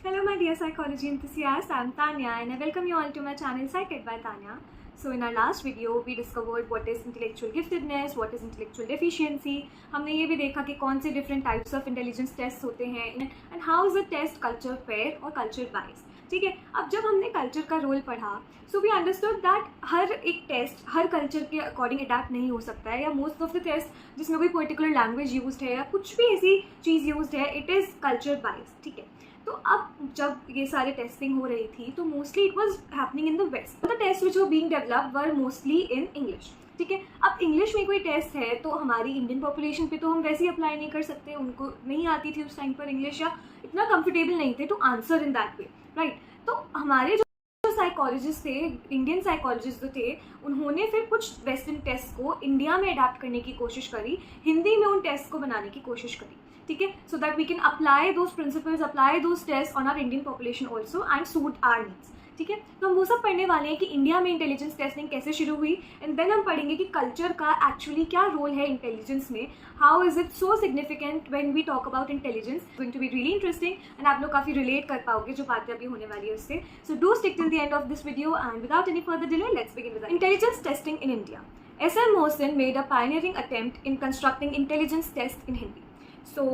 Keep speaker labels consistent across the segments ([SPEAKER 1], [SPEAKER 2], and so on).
[SPEAKER 1] Hello, my dear psychology enthusiasts. I'm Tanya and I welcome you all to my channel Psyched by Tanya. So in our last video, we discovered what is intellectual giftedness, what is intellectual deficiency. हमने ये भी देखा कि कौन से different types of intelligence tests होते हैं and how is a test culture fair और culture bias. ठीक है, अब जब हमने कल्चर का रोल पढ़ा सो वी अंडरस्टूड दैट हर एक टेस्ट हर कल्चर के अकॉर्डिंग अडेप्ट नहीं हो सकता है, या मोस्ट ऑफ द टेस्ट जिसमें कोई पर्टिकुलर लैंग्वेज यूज्ड है या कुछ भी ऐसी चीज़ यूज्ड है, इट इज़ कल्चर बाइस. ठीक है, तो अब जब ये सारे टेस्टिंग हो रही थी तो mostly it was happening in the west. The test which were being developed were mostly in English. ठीक है, अब इंग्लिश में कोई टेस्ट है तो हमारी इंडियन पॉपुलेशन पे तो हम वैसे ही अप्लाई नहीं कर सकते, उनको नहीं आती थी उस टाइम पर इंग्लिश या इतना कंफर्टेबल नहीं थे to answer in that way, right. तो हमारे जो साइकोलॉजिस्ट थे, इंडियन साइकोलॉजिस्ट जो थे, उन्होंने फिर कुछ वेस्टर्न टेस्ट को इंडिया में अडाप्ट करने की कोशिश करी, हिंदी में उन टेस्ट को बनाने की कोशिश करी. ठीक है, so that we can apply those principles, apply those test on our Indian population also and suit our needs. ठीक है, तो हम वो सब पढ़ने वाले हैं कि इंडिया में इंटेलिजेंस टेस्टिंग कैसे शुरू हुई, एंड देन हम पढ़ेंगे कि कल्चर का एक्चुअली क्या रोल है इंटेलिजेंस में, how is it so significant when we talk about intelligence. Going to be really interesting and आप लोग काफ़ी रिलेट कर पाओगे जो बातें अभी होने वाली है उससे. So do stick till the end of this video and without any further delay let's begin with intelligence testing in India. SM Mohsin made a pioneering attempt in constructing intelligence tests in Hindi. So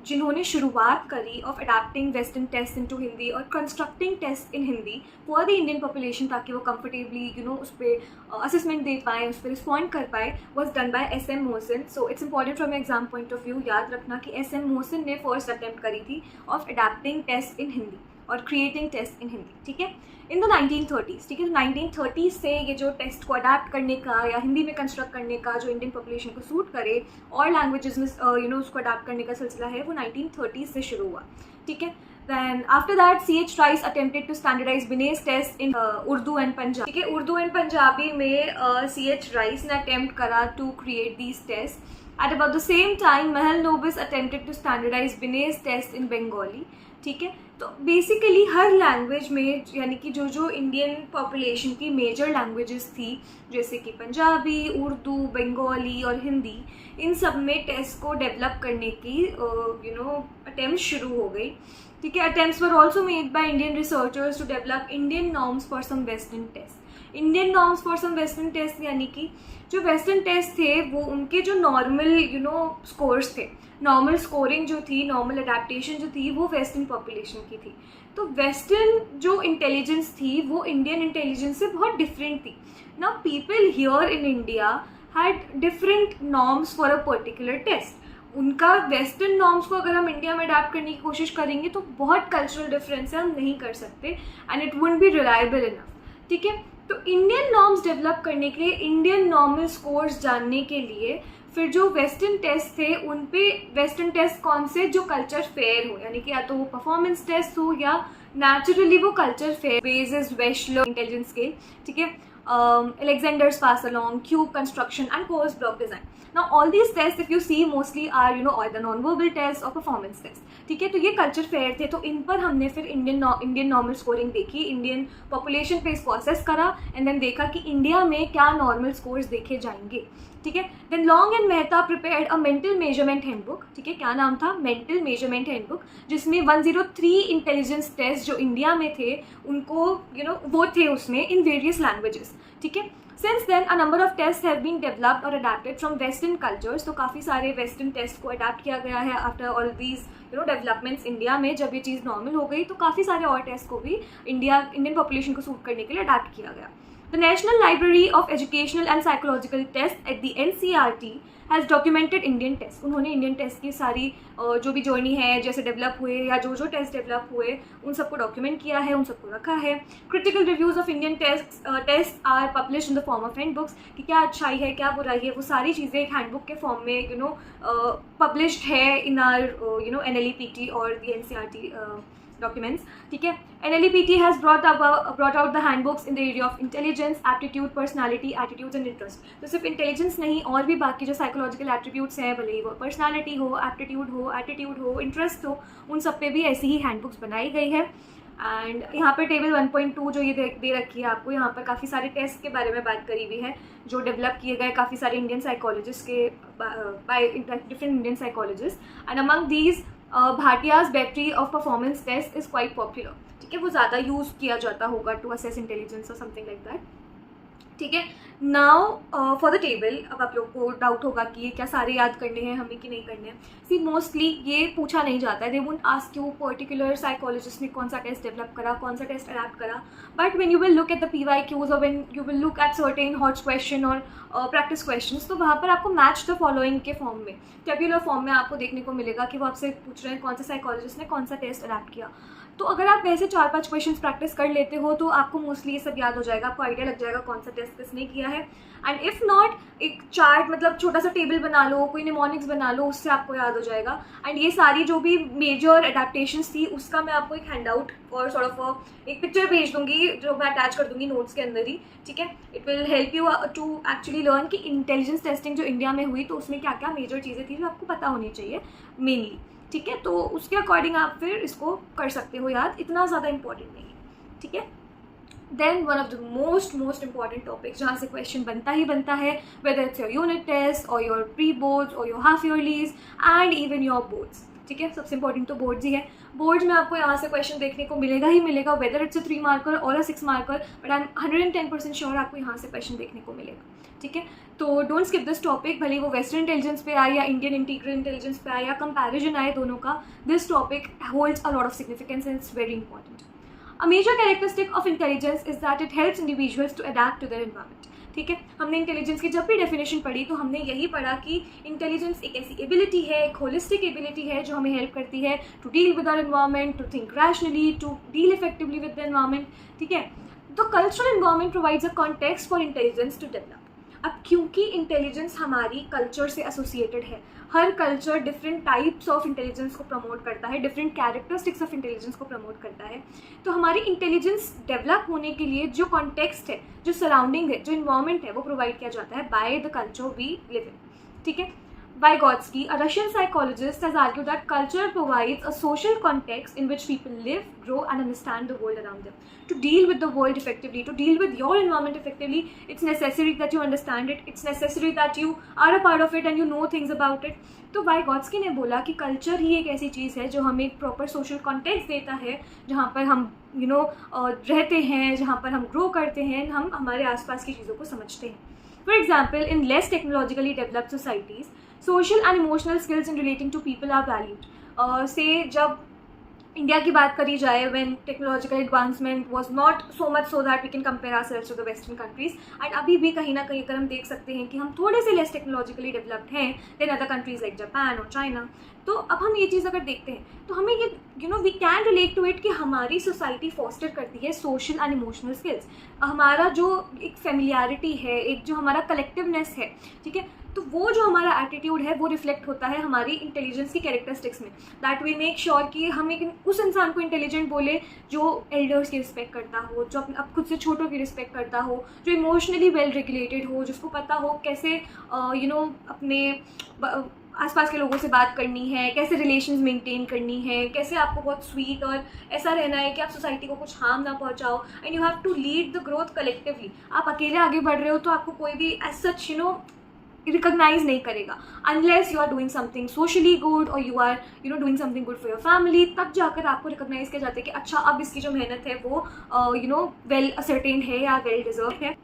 [SPEAKER 1] जिन्होंने शुरुआत करी of adapting western test into Hindi और constructing test in Hindi for the Indian population, ताकि वो comfortably उस पर assessment दे पाएँ, उस पर रिस्पॉन्ड कर पाए, was done by SM Mohsin. So it's important from exam point of view. याद रखना कि SM Mohsin ने फर्स्ट अटैम्प्ट करी थी of adapting test in Hindi और क्रिएटिंग टेस्ट इन हिंदी. ठीक है, इन द 1930s. ठीक है, 1930s से ये जो टेस्ट को अडाप्ट करने का या हिंदी में कंस्ट्रक्ट करने का जो इंडियन पॉपुलेशन को सूट करे और लैंग्वेजेस में उसको अडाप्ट करने का सिलसिला है वो 1930s से शुरू हुआ. ठीक है, then after that CH Rice attempted to standardize Binet's test in Urdu and Punjabi. ठीक है, उर्दू एंड पंजाबी में CH Rice ने अटेम्प्ट करा to create these test. At about the same time, Mahal Nobis attempted to standardize Binet's test in Bengali. ठीक है, तो basically हर language में, यानी कि जो जो इंडियन पॉपुलेशन की मेजर लैंग्वेजेस थी जैसे कि पंजाबी, उर्दू, बंगाली और हिंदी, इन सब में टेस्ट को डेवलप करने की अटेम्प्ट शुरू हो गई. ठीक है, attempts were also made by Indian researchers to develop Indian norms for some western test. Indian norms for some western test यानी कि जो वेस्टर्न टेस्ट थे वो उनके जो नॉर्मल स्कोर्स थे, नॉर्मल स्कोरिंग जो थी, नॉर्मल अडेप्टेशन जो थी वो वेस्टर्न पॉपुलेशन की थी. तो वेस्टर्न जो इंटेलिजेंस थी वो इंडियन इंटेलिजेंस से बहुत डिफरेंट थी. Now people here in India had different norms for a particular test. उनका वेस्टर्न नॉर्म्स को अगर हम इंडिया में अडेप्ट करने की कोशिश करेंगे तो बहुत कल्चरल डिफरेंस है, हम नहीं कर सकते and it wouldn't be reliable enough. ठीक है, तो इंडियन नॉर्म्स डेवलप करने के लिए, इंडियन नॉर्मल स्कोर्स जानने के लिए फिर जो वेस्टर्न टेस्ट थे उन पे वेस्टर्न टेस्ट कौन से जो कल्चर फेयर हो, यानी कि या तो वो परफॉर्मेंस टेस्ट हो या नेचुरली वो culture fair, basis Wechsler intelligence scale. ठीक है, Alexander's pass along, cube construction and coarse block design. Now all these tests if you see mostly are either non-verbal tests or performance tests. ठीक है, तो ये culture fair थे, तो इन पर हमने फिर इंडियन नॉर्मल स्कोरिंग देखी, इंडियन पॉपुलेशन पे इसको असेस करा एंड देन देखा कि इंडिया में क्या नॉर्मल स्कोर्स देखे जाएंगे. ठीक है, then Long and Mehta prepared a mental measurement handbook. ठीक है, क्या नाम था, मेंटल मेजरमेंट हैंडबुक, जिसमें 103 इंटेलिजेंस टेस्ट जो इंडिया में थे उनको वो थे उसमें इन वेरियस लैंग्वेजेस. ठीक है, since then a number of test have been developed और अडेप्टेड फ्रॉम वेस्टर्न कल्चर्स. तो काफ़ी सारे वेस्टर्न टेस्ट को अडेप्ट किया गया है after all these developments India में. जब ये चीज़ नॉर्मल हो गई तो काफ़ी सारे और टेस्ट को भी इंडियन पॉपुलेशन को सूट करने के लिए अडेप्ट किया गया. The National Library of Educational and Psychological Tests at the NCERT has documented Indian tests. उन्होंने इंडियन टेस्ट की सारी जो भी जर्नी है, जैसे डेवलप हुए या जो जो टेस्ट डेवलप हुए, उन सबको डॉक्यूमेंट किया है, उन सबको रखा है. Critical reviews of Indian test are publish in the form of handbooks, कि क्या अच्छाई है क्या बुराई है, वो सारी चीज़ें एक हैंडबुक के फॉर्म में पब्लिश्ड है इन आर NLEPT और द NCERT documents. ठीक है, NLEPT has brought out the handbooks in the area of intelligence, aptitude, personality, attitudes and interest. तो सिर्फ इंटेलिजेंस नहीं, और भी बाकी जो साइकोलॉजिकल एट्रीब्यूट्स हैं, भले ही वो पर्सनालिटी हो, एप्टीट्यूड हो, इंटरेस्ट हो, उन सब पे भी ऐसी ही हैंडबुक्स बनाई गई है. एंड यहाँ पे टेबल 1.2 जो ये दे रखी है आपको, यहाँ पर काफ़ी सारे टेस्ट के बारे में बात करी हुई है जो डेवलप किए गए काफ़ी सारे इंडियन साइकोलॉजिस्ट के by different Indian psychologist. And among these Bhatia's battery of performance test is quite popular, ठीक है, वो ज़्यादा यूज़ किया जाता होगा टू असेस इंटेलिजेंस और समथिंग लाइक दैट, ठीक है। नाउ फॉर द टेबल, अब आप लोग को डाउट होगा कि ये क्या सारे याद करने हैं हमें कि नहीं करने हैं। सी मोस्टली ये पूछा नहीं जाता है, they won't ask you particular psychologist ने कौन सा टेस्ट डेवलप करा, कौन सा टेस्ट अडैप्ट करा, but when you will look at the PYQs और when you will look at certain hot question और प्रैक्टिस क्वेश्चंस, तो वहाँ पर आपको मैच द फॉलोइंग के फॉर्म में, टेब्यूलर फॉर्म में आपको देखने को मिलेगा कि वो आपसे पूछ रहे हैं कौन सा साइकोलॉजिस्ट ने कौन सा टेस्ट अडैप्ट किया। तो अगर आप वैसे 4-5 क्वेश्चंस प्रैक्टिस कर लेते हो तो आपको मोस्टली ये सब याद हो जाएगा, आपको आइडिया लग जाएगा कौन सा टेस्ट किसने किया है। एंड इफ़ नॉट, एक चार्ट मतलब छोटा सा टेबल बना लो, कोई निमोनिक्स बना लो, उससे आपको याद हो जाएगा। एंड ये सारी जो भी मेजर एडेप्टेशंस थी उसका मैं आपको एक हैंडआउट और सॉर्ट ऑफ एक पिक्चर भेज दूंगी जो मैं अटैच कर दूंगी नोट्स के अंदर ही, ठीक है। It will help you to actually learn कि इंटेलिजेंस टेस्टिंग जो इंडिया में हुई तो उसमें क्या क्या मेजर चीज़ें थी जो आपको पता होनी चाहिए मेनली, ठीक है। तो उसके अकॉर्डिंग आप फिर इसको कर सकते हो याद, इतना ज़्यादा इंपॉर्टेंट नहीं है, ठीक है। Then one of the most important topics जहाँ से क्वेश्चन बनता ही बनता है, whether it's your unit test और योर प्री बोर्ड्स और your half yearlies and even your boards, ठीक है। सबसे इंपॉर्टेंट तो बोर्ड्स ही है। बोर्ड्स में आपको यहाँ से क्वेश्चन देखने को मिलेगा ही मिलेगा, वेदर इट्स अ 3 मार्कर और अ 6 marker, but I am 110% sure आपको यहाँ से क्वेश्चन देखने को मिलेगा, ठीक है। तो डोंट स्किप दिस टॉपिक, भले वो वेस्टर्न इंटेलिजेंस पे आए या इंडियन इंटीग्रल इंटेलिजेंस पे आए या कंपैरिजन आए दोनों का, this topic holds a lot of significance and it's very important. A major characteristic of intelligence is that it helps individuals to adapt to their environment, ठीक है। हमने इंटेलिजेंस की जब भी डेफिनेशन पढ़ी तो हमने यही पढ़ा कि इंटेलिजेंस एक ऐसी एबिलिटी है, एक होलिस्टिक एबिलिटी है जो हमें हेल्प करती है to deal with our environment, to think rationally, to deal effectively with the environment, ठीक है। तो cultural environment provides a context for intelligence to develop. अब क्योंकि इंटेलिजेंस हमारी कल्चर से एसोसिएटेड है, हर कल्चर डिफरेंट टाइप्स ऑफ इंटेलिजेंस को प्रमोट करता है, डिफरेंट कैरेक्टरिस्टिक्स ऑफ इंटेलिजेंस को प्रमोट करता है। तो हमारी इंटेलिजेंस डेवलप होने के लिए जो कॉन्टेक्स्ट है, जो सराउंडिंग है, जो इन्वायरमेंट है, वो प्रोवाइड किया जाता है by the culture we live in, ठीक है। Vygotsky, a Russian psychologist, has argued that culture provides a social context in which people live, grow, and understand the world around them. To deal with the world effectively, to deal with your environment effectively, it's necessary that you understand it. It's necessary that you are a part of it and you know things about it. तो Vygotsky ने बोला कि culture ही एक ऐसी चीज़ है जो हमें एक प्रॉपर सोशल कॉन्टेक्स्ट देता है, जहाँ पर हम रहते हैं, जहाँ पर हम ग्रो करते हैं, हम हमारे आसपास की चीज़ों को समझते हैं। For example, in less technologically developed societies, social and emotional skills in relating to people are valued. Say जब इंडिया की बात करी जाए, when technological advancement was not so much so that we can compare ourselves to the western countries, and अभी भी कहीं ना कहीं अगर हम देख सकते हैं कि हम थोड़े से less technologically developed हैं than other countries like Japan और China, तो अब हम ये चीज़ अगर देखते हैं तो हमें ये we can relate to it कि हमारी सोसाइटी फॉस्टर करती है सोशल एंड इमोशनल स्किल्स। हमारा जो एक फेमिलियरिटी है, एक जो हमारा कलेक्टिवनेस है, ठीक है, तो वो जो हमारा एटीट्यूड है वो रिफ्लेक्ट होता है हमारी इंटेलिजेंस की कैरेक्टरिस्टिक्स में, दैट वी मेक श्योर कि हम एक उस इंसान को इंटेलिजेंट बोले जो एल्डर्स की रिस्पेक्ट करता हो, जो अपने खुद से छोटों की रिस्पेक्ट करता हो, जो इमोशनली वेल रेगुलेटेड हो, जिसको पता हो कैसे अपने आसपास के लोगों से बात करनी है, कैसे रिलेशंस मेंटेन करनी है, कैसे आपको बहुत स्वीट और ऐसा रहना है कि आप सोसाइटी को कुछ हार्म ना पहुंचाओ, and you have to lead the growth collectively. आप अकेले आगे बढ़ रहे हो तो आपको कोई भी एज सच रिकॉग्नाइज नहीं करेगा unless you are doing something socially good और you are doing something good for your family, तब जाकर आपको रिकॉग्नाइज किया जाता है कि अच्छा अब इसकी जो मेहनत है वो वेल असर्टेन है या वेल डिजर्व है।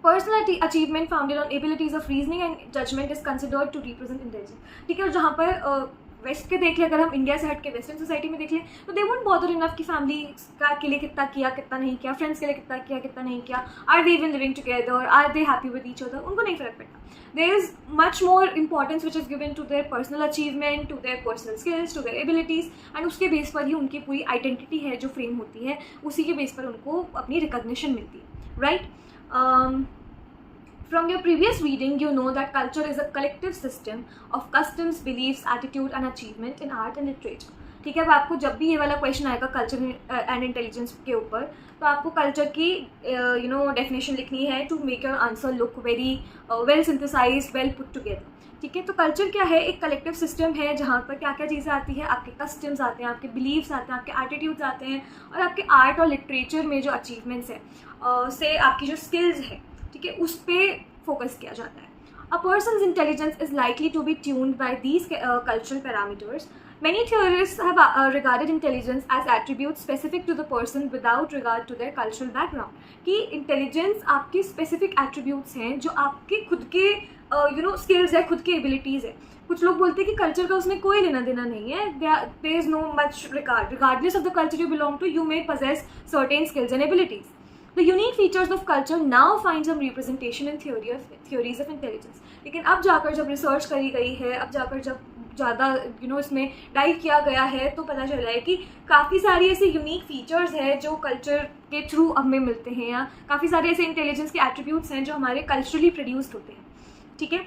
[SPEAKER 1] Personal achievement founded on abilities of reasoning and judgment is considered to represent intelligence, ठीक है। और जहाँ पर वेस्ट के देख ले, अगर हम इंडिया से हट के वेस्टर्न सोसाइटी में देख लें तो दे वोंट बॉदर इनफ कि फैमिली के लिए कितना किया कितना नहीं किया, फ्रेंड्स के लिए कितना किया कितना नहीं किया, are they even living together, are they happy with each other, उनको नहीं फर्क पड़ता। There is much more importance which is given to their personal achievement, to their personal skills, to their abilities, and उसके base पर ही उनकी पूरी identity है जो फ्रेम होती है, उसी के बेस पर उनको अपनी रिकॉग्निशन मिलती है, right. From your previous reading, you know that culture is a collective system of customs, beliefs, attitude and achievement in art and literature, ठीक है। अब आपको जब भी ये वाला क्वेश्चन आएगा कल्चर एंड इंटेलिजेंस के ऊपर, तो आपको कल्चर की डेफिनेशन लिखनी है to make your answer look very well synthesized, well put together, ठीक है। तो कल्चर क्या है? एक कलेक्टिव सिस्टम है जहाँ पर क्या क्या चीज़ें आती है, आपके कस्टम्स आते हैं, आपके बिलीव्स आते हैं, आपके एटीट्यूड्स आते हैं, और आपके आर्ट और लिटरेचर में जो अचीवमेंट्स है से आपकी जो स्किल्स है, ठीक है, उस पर फोकस किया जाता है। A person's intelligence is likely to be tuned by these cultural parameters. Many theorists have regarded intelligence as attributes specific to the person without regard to their cultural background. कि intelligence आपके specific attributes हैं जो आपके खुद के skills है, खुद की abilities है. कुछ लोग बोलते हैं कि कल्चर का उसमें कोई लेना देना नहीं है. There is no much regard. Regardless of the culture you belong to, you may possess certain skills and abilities. The unique features of culture now find some representation in theories of intelligence. लेकिन अब जाकर जब research करी गई है, अब जाकर जब ज़्यादा इसमें डाइव किया गया है, तो पता चला है कि काफ़ी सारी ऐसे यूनिक फीचर्स हैं जो कल्चर के थ्रू हमें मिलते हैं, या काफ़ी सारे ऐसे इंटेलिजेंस के एट्रीब्यूट्स हैं जो हमारे कल्चरली प्रोड्यूस्ड होते हैं. ठीक है.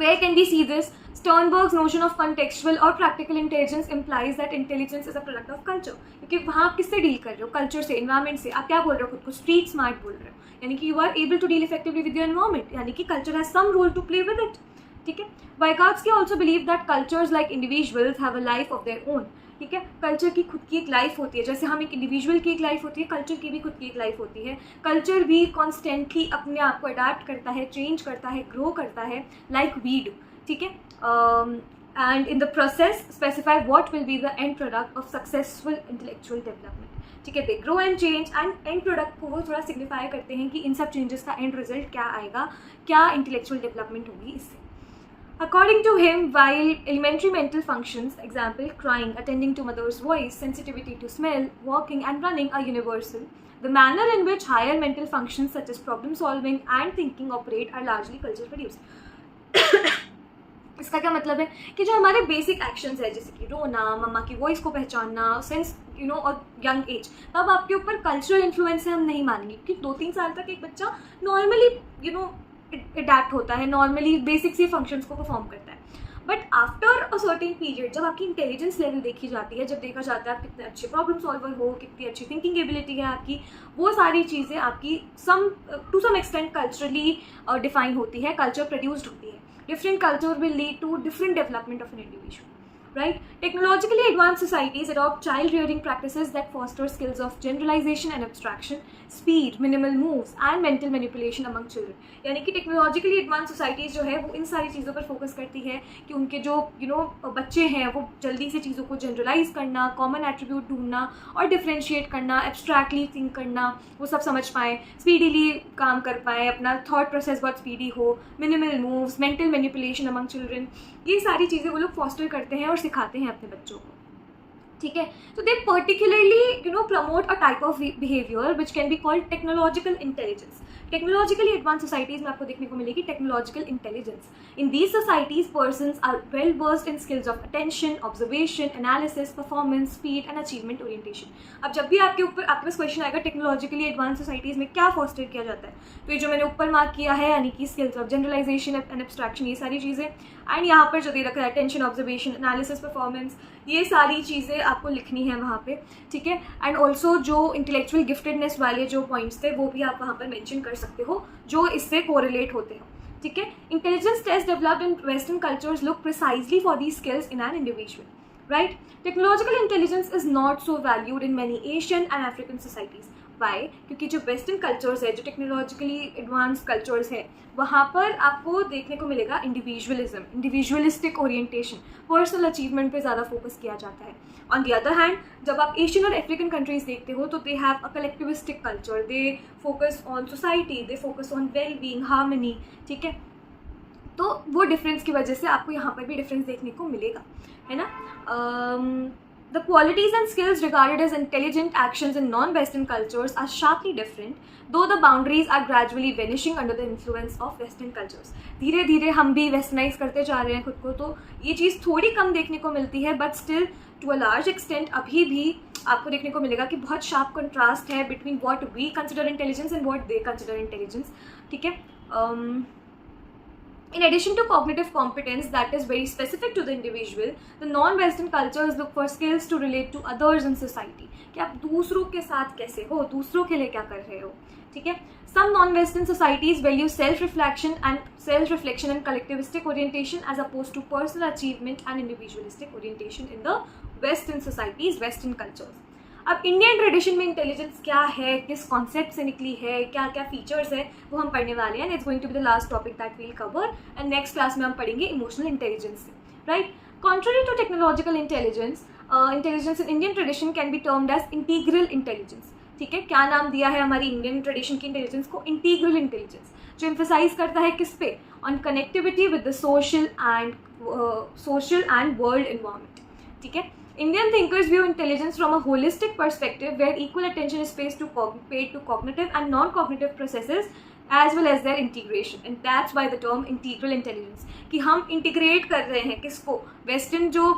[SPEAKER 1] Where can we see this? Sternberg's notion of contextual or practical intelligence implies that intelligence is a product of culture. क्योंकि वहाँ आप किससे डील कर रहे हो? कल्चर से, इन्वायरमेंट से. आप क्या बोल रहे हो खुद को? स्ट्रीट स्मार्ट बोल रहे हो, यानी कि you are able to deal effectively with your environment, यानी कि culture has some role to play with it. ठीक है. Vygotsky also believed that cultures like individuals have a life of their own. ठीक है. कल्चर की खुद की एक लाइफ होती है, जैसे हम एक इंडिविजुअल की एक लाइफ होती है, कल्चर की भी खुद की एक लाइफ होती है. कल्चर भी कॉन्स्टेंटली अपने आप को अडाप्ट करता है, चेंज करता है, ग्रो करता है, लाइक वी डू. ठीक है. And in the process specify what will be the end product of successful intellectual development. ठीक है. They grow and change, and end product को वो थोड़ा सिग्निफाई करते हैं कि इन सब चेंजेस का एंड रिजल्ट क्या आएगा, क्या इंटेलेक्चुअल डेवलपमेंट होगी इससे. According to him, while elementary mental functions, example, crying, attending to mother's voice, sensitivity to smell, walking and running are universal, the manner in which higher mental functions such as problem solving and thinking operate are largely culture produced. इसका क्या मतलब है कि जो हमारे basic actions है, जैसे कि रोना, मम्मा की वॉइस को पहचानना, सेंस और यंग एज, तब आपके ऊपर कल्चरल इन्फ्लुएंस है हम नहीं मानेंगे, क्योंकि 2-3 साल तक एक बच्चा नॉर्मली अडेप्ट होता है, नॉर्मली बेसिक सी फंक्शंस को परफॉर्म करता है. But after a certain period जब आपकी इंटेलिजेंस लेवल देखी जाती है, जब देखा जाता है आप कितने अच्छे प्रॉब्लम सॉल्वर हो, कितनी अच्छी थिंकिंग एबिलिटी है आपकी, वो सारी चीज़ें आपकी to some extent culturally define होती है, कल्चर प्रोड्यूस्ड होती है. Different culture will lead to different development of an individual. Right? Technologically advanced societies adopt child rearing practices that foster skills of generalization and abstraction, speed, minimal moves and mental manipulation among children. यानी कि technologically advance societies जो है वो इन सारी चीज़ों पर focus करती है कि उनके जो बच्चे हैं वो जल्दी से चीज़ों को जनरलाइज करना, कॉमन एट्रीब्यूट ढूंढना और डिफ्रेंशिएट करना, एब्स्ट्रैक्टली थिंक करना, वो सब समझ पाएँ, स्पीडीली काम कर पाएँ, अपना थॉट प्रोसेस बहुत स्पीडी हो, minimal moves, mental manipulation among children, ये सारी चीज़ें वो लोग फॉस्टर करते हैं और सिखाते हैं अपने बच्चों को. ठीक है. तो they particularly promote a type of behaviour which can be called technological intelligence. Technologically advance societies में आपको देखने को मिलेगी technological intelligence. In these societies persons are well versed in skills of attention, observation, analysis, performance, speed and achievement orientation. अब जब भी आपके पास क्वेश्चन आएगा टेक्नोलॉजिकली एडवांस सोसाइटीज़ में क्या फॉस्टर किया जाता है, तो ये जो मैंने ऊपर मार्क किया है, यानी कि skills of generalization and abstraction, ये सारी चीज़ें, एंड यहाँ पर जो दे रखा है अटेंशन, ऑब्जर्वेशन, एनालिसिस, परफॉर्मेंस, ये सारी चीज़ें आपको लिखनी है वहाँ पे. ठीक है. एंड ऑल्सो जो इंटेलेक्चुअल गिफ्टेडनेस वाले जो पॉइंट्स थे वो भी आप वहाँ पर मेंशन कर सकते हो जो इससे कोरिलेट होते हो. ठीक है. Intelligence test developed in western cultures look precisely for these skills in an individual. Right. Technological intelligence is not so valued in many Asian and African societies. Why? क्योंकि जो वेस्टर्न कल्चर्स है, जो technologically advance cultures है, वहाँ पर आपको देखने को मिलेगा individualism, individualistic orientation, personal achievement पे ज़्यादा फोकस किया जाता है. ऑन दी अदर हैंड जब आप एशियन और अफ्रीकन कंट्रीज़ देखते हो तो they have a collectivistic culture, they focus on society, they focus on well being, harmony. ठीक है. तो वो डिफरेंस की वजह से आपको यहाँ पर भी डिफरेंस देखने को मिलेगा, है ना. The qualities and skills regarded as intelligent actions in non-Western cultures are sharply different, though the boundaries are gradually vanishing under the influence of Western cultures. धीरे धीरे हम भी वेस्टर्नाइज करते जा रहे हैं खुद को, तो ये चीज़ थोड़ी कम देखने को मिलती है, but still to a large extent अभी भी आपको देखने को मिलेगा कि बहुत शार्प कंट्रास्ट है between what we consider intelligence and what they consider intelligence. ठीक है. In addition to cognitive competence that is very specific to the individual, the non-Western cultures look for skills to relate to others in society. कि आप दूसरों के साथ कैसे हो, दूसरों के लिए क्या कर रहे हो. ठीक है. Some non-Western societies value self-reflection and collectivistic orientation as opposed to personal achievement and individualistic orientation in the Western societies, Western cultures. अब इंडियन ट्रेडिशन में इंटेलिजेंस क्या है, किस कॉन्सेप्ट से निकली है, क्या क्या फीचर्स है, वो हम पढ़ने वाले हैं. It's going to be the last topic that we'll cover, and next class में हम पढ़ेंगे इमोशनल इंटेलिजेंस से. Right. Contrary to technological intelligence, intelligence in Indian tradition can be termed as integral intelligence. ठीक है, क्या नाम दिया है हमारी इंडियन ट्रेडिशन की इंटेलिजेंस को? इंटीग्रल इंटेलिजेंस, जो एम्फसाइज करता है किस पे? On connectivity with the social and world environment. ठीक है, Indian thinkers view intelligence from a holistic perspective where equal attention is paid to cognitive and non-cognitive processes as well as their integration, and that's why the term integral intelligence, कि हम integrate कर रहे हैं किसको? Western जो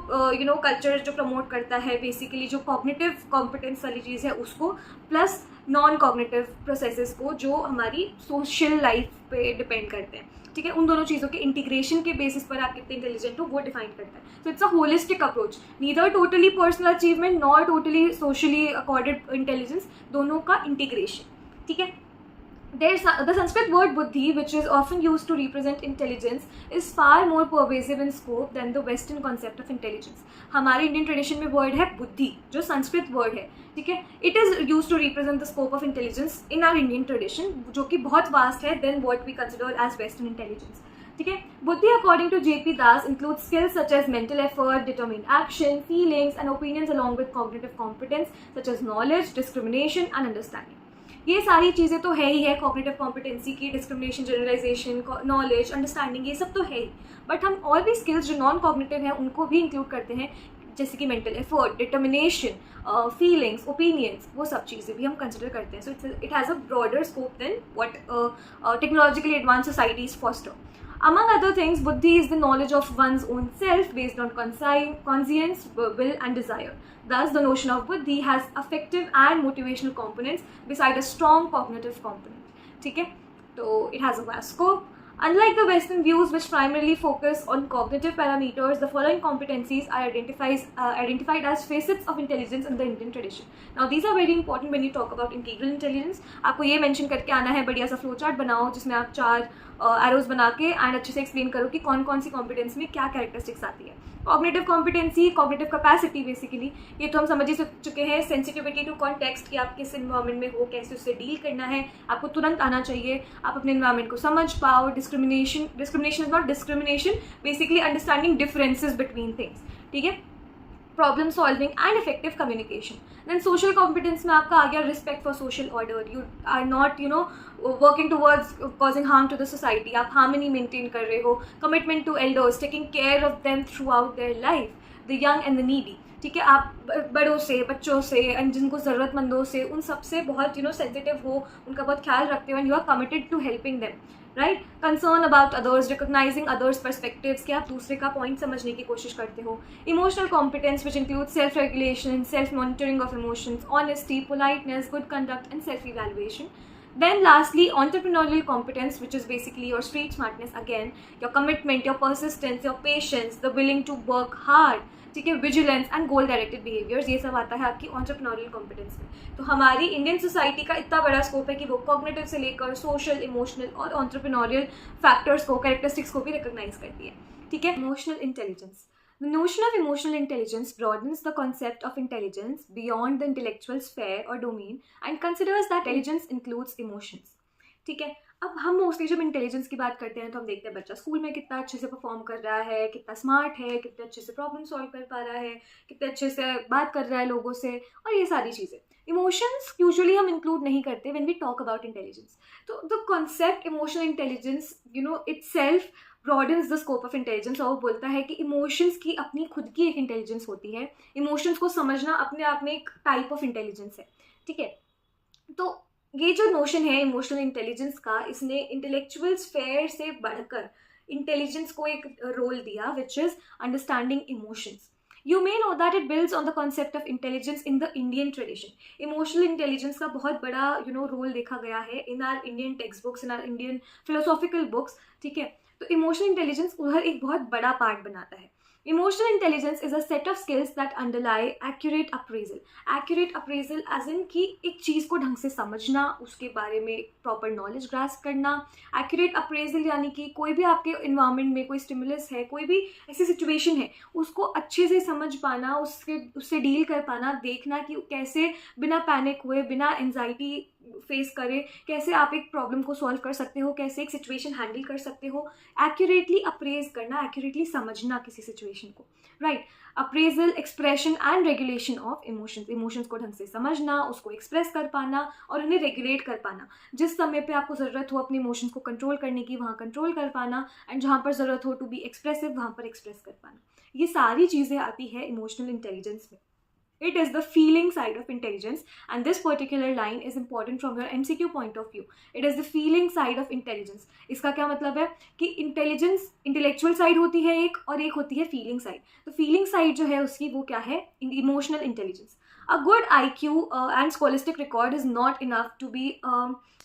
[SPEAKER 1] culture जो promote करता है बेसिकली जो कॉग्निटिव कॉम्पिटेंस वाली चीज़ है उसको, प्लस नॉन कॉग्निटिव प्रोसेसेस को जो हमारी सोशल लाइफ पे डिपेंड करते हैं. ठीक है, उन दोनों चीज़ों के इंटीग्रेशन के बेसिस पर आप कितने इंटेलिजेंट हो वो डिफाइन करता है. So it's a holistic approach, neither totally personal achievement nor totally socially accorded intelligence, दोनों का इंटीग्रेशन. ठीक है, the Sanskrit word buddhi, which is often used to represent intelligence, is far more pervasive in scope than the Western concept of intelligence. हमारे Indian tradition में word है बुद्धि, जो Sanskrit word है. ठीक है, it is use to represent the scope of intelligence in our Indian tradition, जो कि बहुत वास्ट है then what we consider as western intelligence. ठीक है, बुद्धि according to JP Das includes skills such as mental effort, determined action, feelings and opinions along with cognitive competence such as knowledge, discrimination and understanding. ये सारी चीज़ें तो है ही है, cognitive competency की, डिस्क्रिमिनेशन, जनरलाइजेशन, नॉलेज, अंडरस्टैंडिंग, ये सब तो है ही. बट हम और भी स्किल्स जो नॉन कॉग्निटिव हैं उनको भी इंक्लूड करते हैं, जैसे कि mental effort, determination, feelings, opinions, वो सब चीज़ें भी हम कंसिडर करते हैं. So it has a broader scope than what technologically advance societies foster. Among other things, buddhi is the knowledge of one's own self based on conscience, will and desire. Thus, the notion of buddhi has affective and motivational components beside a strong cognitive component. ठीक है, तो it has a vast scope. Unlike the Western views, which primarily focus on cognitive parameters, the following competencies are identified as facets of intelligence in the Indian tradition. Now, these are very important when you talk about integral intelligence. आपको ये mention करके आना है, बढ़िया सा flow chart बनाओ जिसमें आप 4 एरोज बना के एंड अच्छे से एक्सप्लेन करो कि कौन कौन सी कॉम्पिटेंस में क्या कैरेक्टरिस्टिक्स आती है. Cognitive competency, cognitive capacity, basically ये तो हम समझ ही चुके हैं. सेंसिटिविटी टू कॉन्टेक्स्ट, कि आप किस इन्वायरमेंट में हो, कैसे उससे डील करना है, आपको तुरंत आना चाहिए, आप अपने इन्वायरमेंट को समझ पाओ. Discrimination is not discrimination, basically understanding differences between things. ठीक है, problem solving and effective communication. Then social competence में आपका आ गया respect for social order. You are not working towards causing harm to the society, आप harmony maintain कर रहे हो. Commitment to elders, taking care of them throughout their life. The young and the needy, ठीक है, आप बड़ों से, बच्चों से एंड जिनको ज़रूरतमंदों से, उन सबसे बहुत सेंसिटिव हो, उनका बहुत ख्याल रखते हो and you are committed to helping them. Right, concern about others, recognising others perspectives, कि आप दूसरे का पॉइंट समझने की कोशिश करते हो. Emotional competence which include self regulation, self monitoring of emotions, honesty, politeness, good conduct and self evaluation. Then lastly, entrepreneurial competence, which is basically your street smartness again, your commitment, your persistence, your patience, the willing to work hard, ठीक है, vigilance and goal directed behaviours, ये सब आता है आपकी entrepreneurial competence में. तो हमारी इंडियन सोसाइटी का इतना बड़ा स्कोप है कि वो कॉग्निटिव से लेकर सोशल, इमोशनल और ऑन्टरप्रेन्योरियल फैक्टर्स को, कैरेक्टरिस्टिक्स को भी रिकॉग्नाइज करती है. ठीक है, emotional intelligence. The notion of emotional intelligence broadens the concept of intelligence beyond the intellectual sphere or domain and considers that intelligence includes emotions. ठीक है, अब हम मोस्टली जब इंटेलिजेंस की बात करते हैं तो हम देखते हैं बच्चा स्कूल में कितना अच्छे से परफॉर्म कर रहा है, कितना स्मार्ट है, कितने अच्छे से प्रॉब्लम सॉल्व कर पा रहा है, कितने अच्छे से बात कर रहा है लोगों से, और ये सारी चीज़ें. इमोशंस यूजुअली हम इंक्लूड नहीं करते when we talk about intelligence. तो the concept emotional intelligence itself broadens the scope of intelligence, और वो बोलता है कि इमोशंस की अपनी खुद की एक इंटेलिजेंस होती है. इमोशंस को समझना अपने आप में एक टाइप ऑफ इंटेलिजेंस है. ठीक है, तो ये जो नोशन है इमोशनल इंटेलिजेंस का, इसने इंटेलेक्चुअल स्फेयर से बढ़कर इंटेलिजेंस को एक रोल दिया, which is understanding emotions. You may know that it builds on the concept of intelligence in the Indian tradition. Emotional intelligence का बहुत बड़ा रोल देखा गया है in our Indian textbooks, in our Indian philosophical books. ठीक है, तो emotional intelligence उधर एक बहुत बड़ा पार्ट बनाता है. Emotional intelligence is a set of skills that underlie accurate appraisal. Accurate appraisal as in कि एक चीज़ को ढंग से समझना, उसके बारे में प्रॉपर नॉलेज ग्रास्प करना. Accurate appraisal यानी कि कोई भी आपके इन्वायरमेंट में कोई स्टिमुलस है, कोई भी ऐसी सिचुएशन है, उसको अच्छे से समझ पाना, उससे डील कर पाना, देखना कि कैसे बिना पैनिक हुए, बिना एंजाइटी फेस करें, कैसे आप एक प्रॉब्लम को सॉल्व कर सकते हो, कैसे एक सिचुएशन हैंडल कर सकते हो, एक्यूरेटली अप्रेज करना, एक्यूरेटली समझना किसी सिचुएशन को, right. Appraisal, expression and regulation of emotions, emotions को ढंग से समझना, उसको एक्सप्रेस कर पाना और उन्हें रेगुलेट कर पाना। जिस समय पे आपको ज़रूरत हो अपने इमोशंस को कंट्रोल करने की, वहाँ कंट्रोल कर पाना, एंड जहाँ पर ज़रूरत हो टू बी एक्सप्रेसिव, वहाँ पर एक्सप्रेस कर पाना। ये सारी चीज़ें आती है इमोशनल इंटेलिजेंस में। It is the feeling side of intelligence, and this particular line is important from your MCQ point of view. It is the feeling side of intelligence. इसका क्या मतलब है कि इंटेलिजेंस इंटेलेक्चुअल साइड होती है एक, और एक होती है फीलिंग साइड। तो फीलिंग साइड जो है उसकी वो क्या है, emotional intelligence. A good IQ and scholastic record is not enough to be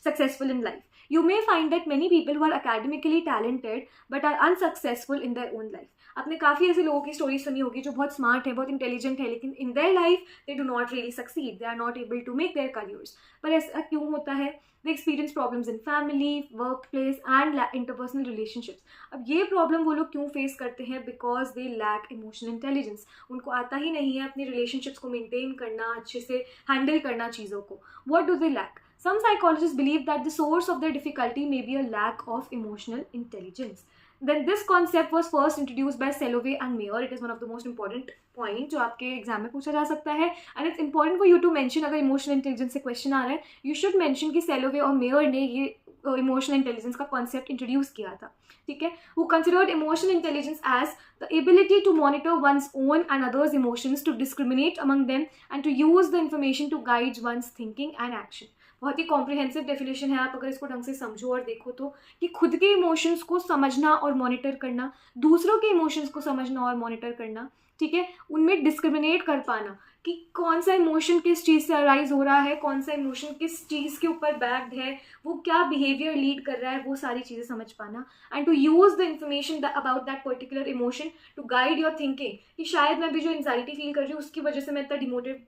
[SPEAKER 1] successful in life. You may find that many people who are academically talented but are unsuccessful in their own life. आपने काफ़ी ऐसे लोगों की story सुनी होगी जो बहुत smart है, बहुत इंटेलिजेंट है, लेकिन in their life they do not really succeed, they are not able to make their careers. पर ऐसा क्यों होता है? They experience problems in family, work place and interpersonal relationships. अब ये प्रॉब्लम वो लोग क्यों फेस करते हैं? Because they lack emotional intelligence. उनको आता ही नहीं है अपनी रिलेशनशिप्स को मेंटेन करना, अच्छे से हैंडल करना चीज़ों को। What do they lack? Some psychologists believe that the source of their difficulty may be a lack of emotional intelligence. Then this concept was first introduced by Salovey and Mayer. It is one of the most important point जो आपके exam में पूछा जा सकता है, and it's important for you to mention, अगर emotional intelligence से question आ रहा है, you should mention कि Salovey और Mayer ने ये इमोशनल इंटेलिजेंस का कॉन्सेप्ट इंट्रोड्यूस किया था, ठीक है। Who considered emotional intelligence as the ability to monitor one's own and others emotions, to discriminate among them and to use the information to guide one's thinking and action. बहुत ही comprehensive definition है, आप अगर इसको ढंग से समझो और देखो तो, कि खुद के इमोशंस को समझना और मॉनिटर करना, दूसरों के इमोशंस को समझना और मॉनिटर करना, ठीक है, उनमें डिस्क्रिमिनेट कर पाना कि कौन सा इमोशन किस चीज़ से अराइज हो रहा है, कौन सा इमोशन किस चीज़ के ऊपर बैक्ड है, वो क्या बिहेवियर लीड कर रहा है, वो सारी चीज़ें समझ पाना, and to use the information about that particular emotion to guide your thinking, कि शायद मैं भी जो एंजाइटी फील कर रही हूँ उसकी वजह से मैं इतना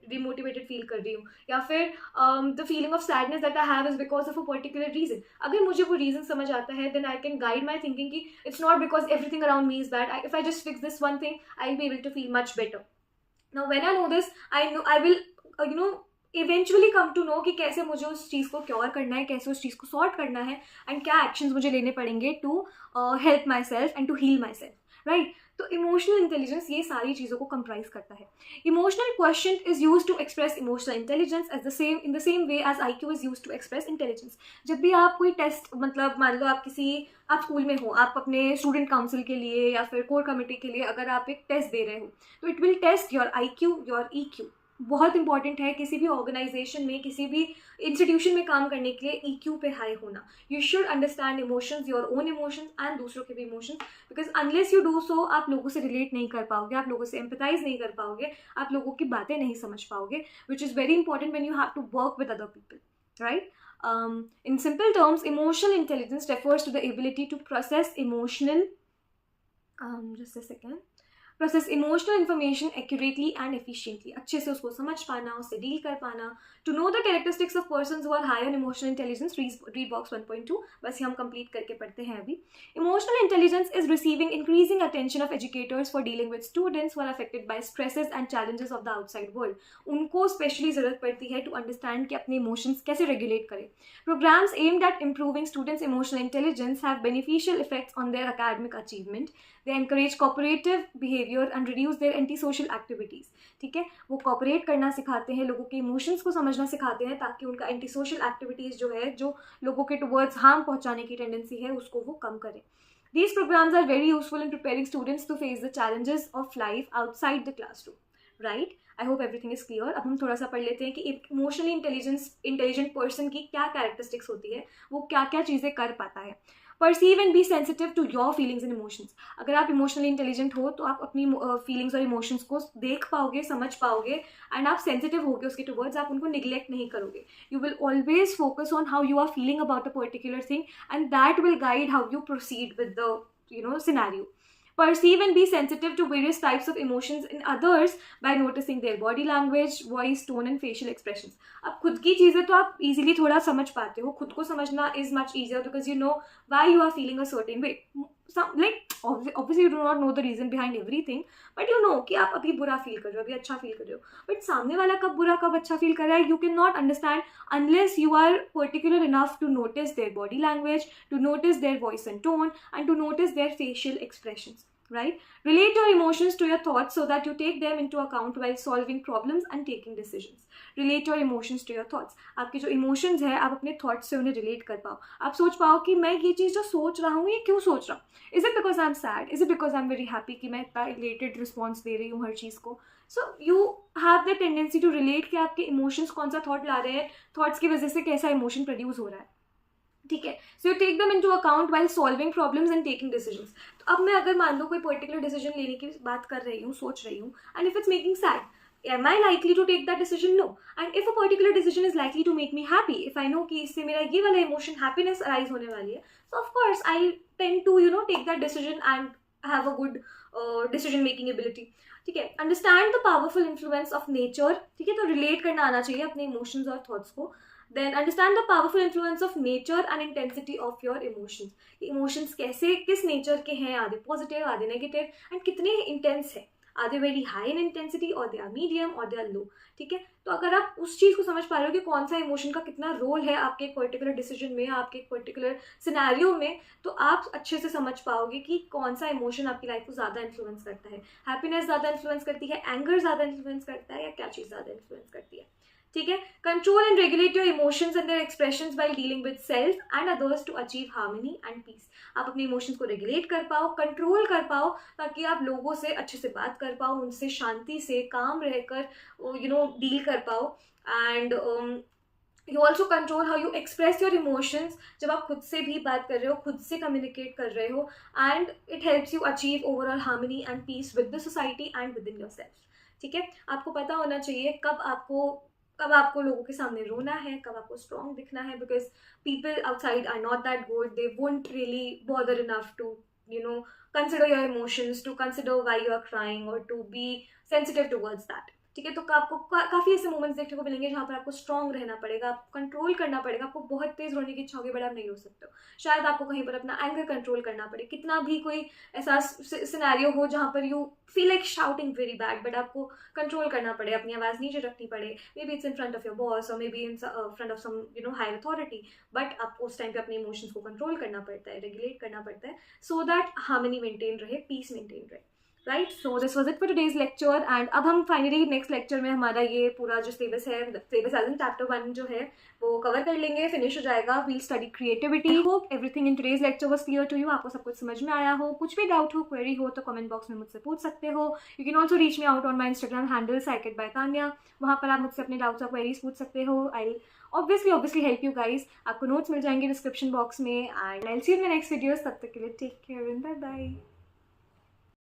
[SPEAKER 1] डिमोटिवेटेड फील कर रही हूँ, या फिर the feeling of sadness that I have is because of a particular reason. अगर मुझे वो रीजन समझ आता है, then I can guide my thinking कि it's not because everything around me is bad, if I just fix this one thing I will be able to feel much better. Now when I know this, I will eventually come to know कि कैसे मुझे उस चीज़ को cure करना है, कैसे उस चीज़ को सॉर्ट करना है, एंड क्या एक्शंस मुझे लेने पड़ेंगे to help myself and to heal myself, right. तो इमोशनल इंटेलिजेंस ये सारी चीज़ों को कंप्राइज करता है। Emotional question is use to express emotional intelligence in the same way as IQ is use to express intelligence. जब भी आप कोई टेस्ट, मतलब मान लो आप स्कूल में हो, आप अपने स्टूडेंट काउंसिल के लिए या फिर कोर कमेटी के लिए अगर आप एक टेस्ट दे रहे हो, तो it will test your IQ, your EQ। बहुत इंपॉर्टेंट है किसी भी ऑर्गेनाइजेशन में, किसी भी इंस्टीट्यूशन में काम करने के लिए EQ पे हाई होना। You should understand emotions, your own emotions and दूसरों के भी emotions, because unless you do so आप लोगों से रिलेट नहीं कर पाओगे, आप लोगों से एम्पैथाइज नहीं कर पाओगे, आप लोगों की बातें नहीं समझ पाओगे, which is very important when you have to work with other people, right. In simple terms, emotional intelligence refers to the ability to process emotional information accurately and efficiently. अच्छे से उसको समझ पाना, उससे डील कर पाना। To know the characteristics of persons who are high on emotional intelligence, read box 1.2। बस ये हम कंप्लीट करके पढ़ते हैं अभी। Emotional intelligence is receiving increasing attention of educators for dealing with students who are affected by stresses and challenges of the outside world। उनको specially ज़रूरत पड़ती है टू अंडरस्टैंड कि अपने इमोशंस कैसे रेगुलेट करें। Programs aimed at improving students' emotional intelligence have beneficial effects on their academic achievement. They encourage cooperative behavior and reduce their antisocial activities। ठीक है, वो कॉपरेट करना सिखाते हैं, लोगों के इमोशंस को समझना सिखाते हैं, ताकि उनका एंटी सोशल एक्टिविटीज़ जो है, जो लोगों के टुवर्ड्स हार्म पहुंचाने की टेंडेंसी है, उसको वो कम करें। These programs are very useful in preparing students to face the challenges of life outside the classroom, right? I hope everything is clear। अब हम थोड़ा सा पढ़ लेते हैं कि एक इमोशनली इंटेलिजेंट पर्सन की क्या कैरेक्टरिस्टिक्स होती है, वो क्या क्या चीज़ें कर पाता है। Perceive and be sensitive to your feelings and emotions. अगर आप इमोशनली इंटेलिजेंट हो तो आप अपनी फीलिंग्स और इमोशंस को देख पाओगे, समझ पाओगे, एंड आप सेंसिटिव होगे उसके टुवर्ड्स, आप उनको निगलेक्ट नहीं करोगे। You will always focus on how you are feeling about a particular thing, and that will guide how you proceed with the scenario. Perceive and be sensitive to various types of emotions in others by noticing their body language, voice, tone and facial expressions। अब खुद की चीज़ें तो आप easily थोड़ा समझ पाते हो, खुद को समझना is much easier because you know why you are feeling a certain way। Like obviously you do not know the reason behind everything, but you know कि आप अभी बुरा फील कर रहे हो, अभी अच्छा फील कर रहे हो, बट सामने वाला कब बुरा कब अच्छा फील कर रहा है, you can not understand unless you are particular enough to notice their body language, to notice their voice and tone, and to notice their facial expressions, right? Relate your emotions to your thoughts so that you take them into account while solving problems and taking decisions. Relate your emotions to your thoughts. आपके जो emotions है आप अपने thoughts से उन्हें relate कर पाओ, आप सोच पाओ कि मैं ये चीज़ जो सोच रहा हूँ ये क्यों सोच रहा हूँ. Is it because I'm sad? Is it because I'm very happy कि मैं इतना elated response दे रही हूँ हर चीज़ को. So you have the tendency to relate कि आपके emotions कौन सा thought ला रहे हैं, thoughts की वजह से कैसा emotion produce हो रहा है. ठीक है. सो you take them into account while solving problems and taking decisions. तो अब मैं अगर मान लो कोई पर्टिकुलर डिसीजन लेने की बात कर रही हूँ, सोच रही हूँ, and if it's making sad, am I likely to take that decision? No. And if a particular decision is likely to make me happy, if I know कि इससे मेरा ये वाला emotion happiness arise होने वाली है, so of course I tend to take that decision and have a good decision making ability. ठीक है. Understand the powerful influence of nature. ठीक है. तो रिलेट करना आना चाहिए अपने इमोशंस और थॉट्स को. Then understand the powerful influence of nature and intensity of your emotions. Emotions कैसे किस नेचर के हैं, आधे पॉजिटिव आधे नेगेटिव, एंड कितने इंटेंस है, are they very high in intensity और दे आर मीडियम और दे आर लो. ठीक है. तो अगर आप उस चीज़ को समझ पा रहे हो कि कौन सा इमोशन का कितना रोल है आपके एक पर्टिकुलर डिसीजन में, आपके एक पर्टिकुलर सिनेरियो में, तो आप अच्छे से समझ पाओगे कि कौन सा इमोशन आपकी लाइफ को ज़्यादा इन्फ्लुएंस करता है. हैप्पीनेस ज़्यादा इन्फ्लुएंस करती है, एंगर ज़्यादा इन्फ्लुएंस करता है, या क्या चीज़ ज़्यादा इन्फ्लुएंस करती है. ठीक है. Control and regulate your emotions and their expressions while dealing with self and others to achieve harmony and peace. आप अपने इमोशंस को रेगुलेट कर पाओ, कंट्रोल कर पाओ, ताकि आप लोगों से अच्छे से बात कर पाओ, उनसे शांति से काम रहकर डील कर पाओ. And you also control how you express your emotions. जब आप खुद से भी बात कर रहे हो, खुद से कम्युनिकेट कर रहे हो, and it helps you achieve overall harmony and peace with the society and with in your self. ठीक है. आपको पता होना चाहिए कब आपको लोगों के सामने रोना है, कब आपको स्ट्रॉन्ग दिखना है, because people outside are not that good. They won't really bother enough to consider your emotions, to consider why you are crying और to be sensitive towards that. ठीक है. तो आपको काफ़ी ऐसे मोमेंट्स देखने को मिलेंगे जहाँ पर आपको स्ट्रॉन्ग रहना पड़ेगा, आपको कंट्रोल करना पड़ेगा. आपको बहुत तेज़ रोने की इच्छा होगी बट आप नहीं रो सकते हो. शायद आपको कहीं पर अपना एंगर कंट्रोल करना पड़े. कितना भी कोई ऐसा सिनेरियो हो जहाँ पर you feel like shouting very bad, but आपको कंट्रोल करना पड़े, अपनी आवाज़ नीचे रखनी पड़े. Maybe it's in front of your boss और maybe in front of some higher authority, but आपको उस टाइम पे अपने इमोशंस को कंट्रोल करना पड़ता है, रेगुलेट करना पड़ता है, सो दैट हार्मनी मेंटेन रहे, पीस मेंटेन रहे. Right. So this was it for today's lecture. And अब हम फाइनली नेक्स्ट लेक्चर में हमारा ये पूरा जो सिलेबस है, सिलेबस एज इन चैप्टर 1 जो है वो कवर कर लेंगे, फिनिश हो जाएगा. We'll study creativity. Hope everything in today's lecture was clear to you. आपको सब कुछ समझ में आया हो. कुछ भी डाउट हो, क्वेरी हो, तो कमेंट बॉक्स में मुझसे पूछ सकते हो. You can also reach me out on my Instagram handle psyched by Tanya. वहाँ पर आप मुझसे अपने डाउट्स और क्वेरीज पूछ सकते हो. I obviously help you guys. आपको नोट्स मिल जाएंगे डिस्क्रिप्शन बॉक्स में. And I will see you in my next videos. तब तक के लिए take care and bye bye.